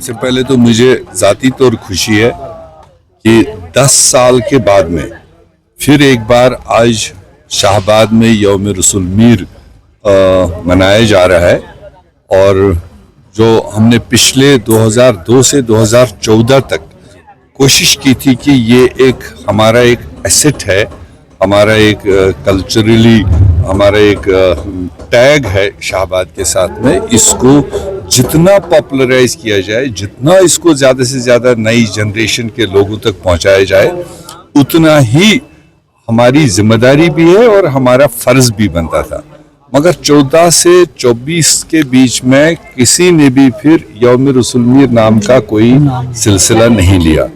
सबसे पहले तो मुझे ज़ाती तौर खुशी है कि 10 साल के बाद में फिर एक बार आज शाहबाद में यौम रसूल मीर मनाया जा रहा है। और जो हमने पिछले 2002 से 2014 तक कोशिश की थी कि ये एक हमारा एक एसेट है, हमारा एक कल्चरली हमारा एक टैग है शाहबाद के साथ में, इसको जितना पॉपुलराइज किया जाए, जितना इसको ज़्यादा से ज़्यादा नई जनरेशन के लोगों तक पहुंचाया जाए, उतना ही हमारी जिम्मेदारी भी है और हमारा फ़र्ज़ भी बनता था। मगर 14 से 24 के बीच में किसी ने भी फिर यौम रसूल मीर नाम का कोई सिलसिला नहीं लिया।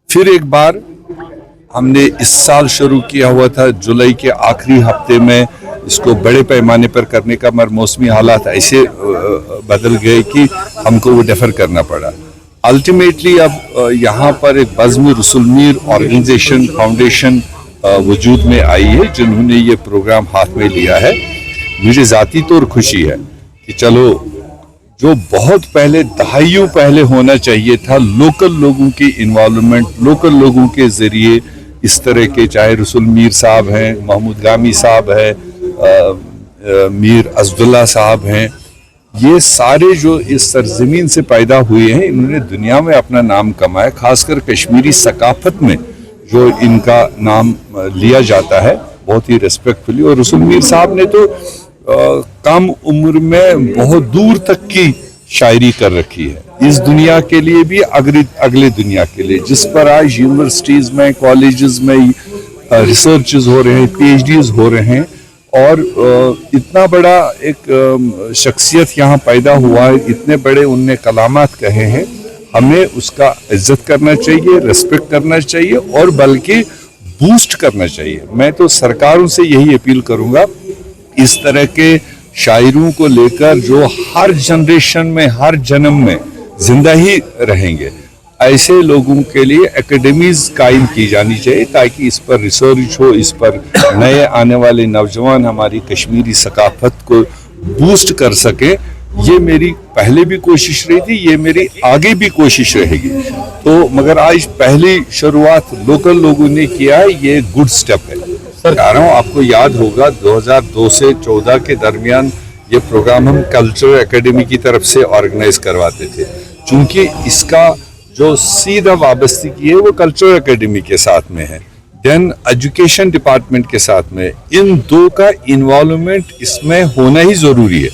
फिर एक बार हमने इस साल शुरू किया हुआ था, जुलाई के आखिरी हफ्ते में इसको बड़े पैमाने पर करने का, मगर मौसमी हालात ऐसे बदल गए कि हमको वो डेफर करना पड़ा। अल्टीमेटली अब यहाँ पर एक बज़्म रसूल मीर ऑर्गेनाइजेशन फाउंडेशन वजूद में आई है, जिन्होंने ये प्रोग्राम हाथ में लिया है। मुझे ज़ाती तौर खुशी है कि चलो, जो बहुत पहले दहाइयों पहले होना चाहिए था, लोकल लोगों की इन्वॉल्वमेंट, लोकल लोगों के ज़रिए इस तरह के, चाहे रसूल मीर साहब हैं, महमूद गामी साहब है, मीर अज़दुल्ला साहब हैं, ये सारे जो इस सरजमीन से पैदा हुए हैं, इन्होंने दुनिया में अपना नाम कमाया। खासकर कश्मीरी सकाफत में जो इनका नाम लिया जाता है बहुत ही रिस्पेक्टफुली। और रसूल मीर साहब ने तो कम उम्र में बहुत दूर तक की शायरी कर रखी है, इस दुनिया के लिए भी अगले दुनिया के लिए, जिस पर आज यूनिवर्सिटीज़ में, कॉलेजेस में रिसर्चेस हो रहे हैं, PhDs हो रहे हैं। और इतना बड़ा एक शख्सियत यहाँ पैदा हुआ है, इतने बड़े उनने कलामात कहे हैं, हमें उसका इज्जत करना चाहिए, रिस्पेक्ट करना चाहिए और बल्कि बूस्ट करना चाहिए। मैं तो सरकारों से यही अपील करूँगा, इस तरह के शायरों को लेकर जो हर जनरेशन में, हर जन्म में जिंदा ही रहेंगे, ऐसे लोगों के लिए एकेडमीज कायम की जानी चाहिए, ताकि इस पर रिसर्च हो, इस पर नए आने वाले नौजवान हमारी कश्मीरी सकाफत को बूस्ट कर सके। ये मेरी पहले भी कोशिश रही थी, ये मेरी आगे भी कोशिश रहेगी। तो मगर आज पहली शुरुआत लोकल लोगों ने किया है, ये गुड स्टेप है। कह रहा हूँ, आपको याद होगा 2002 से 14 के दरमियान ये प्रोग्राम हम कल्चरल एकेडमी की तरफ से ऑर्गेनाइज करवाते थे। चूंकि इसका जो सीधा वाबस्तगी है वो कल्चरल एकेडमी के साथ में है, देन एजुकेशन डिपार्टमेंट के साथ में, इन दो का इन्वॉल्वमेंट इसमें होना ही ज़रूरी है।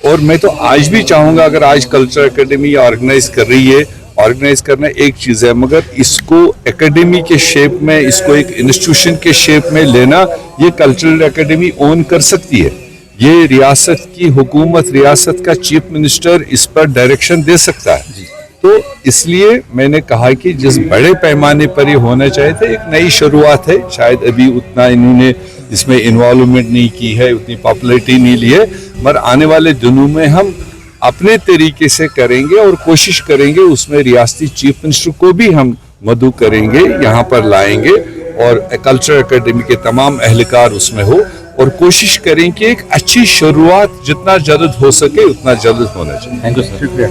और मैं तो आज भी चाहूँगा, अगर आज कल्चरल एकेडमी ऑर्गेनाइज कर रही है, ऑर्गेनाइज करना एक चीज़ है, मगर इसको एकेडमी के शेप में, इसको एक इंस्टीट्यूशन के शेप में लेना, ये कल्चरल एकेडमी ओन कर सकती है। ये रियासत की हुकूमत, रियासत का चीफ मिनिस्टर इस पर डायरेक्शन दे सकता है। तो इसलिए मैंने कहा कि जिस बड़े पैमाने पर ये होना चाहिए था, एक नई शुरुआत है, शायद अभी उतना इन्होंने इसमें इन्वॉल्वमेंट नहीं की है, उतनी पॉपुलैरिटी नहीं ली है, मगर आने वाले दिनों में हम अपने तरीके से करेंगे और कोशिश करेंगे, उसमें रियासती चीफ मिनिस्टर को भी हम मदऊ करेंगे, यहाँ पर लाएंगे और कल्चरल एकेडमी के तमाम अहलकार उसमें हो, और कोशिश करें कि एक अच्छी शुरुआत जितना जल्द हो सके उतना जल्द होना चाहिए। थैंक यू सर, शुक्रिया।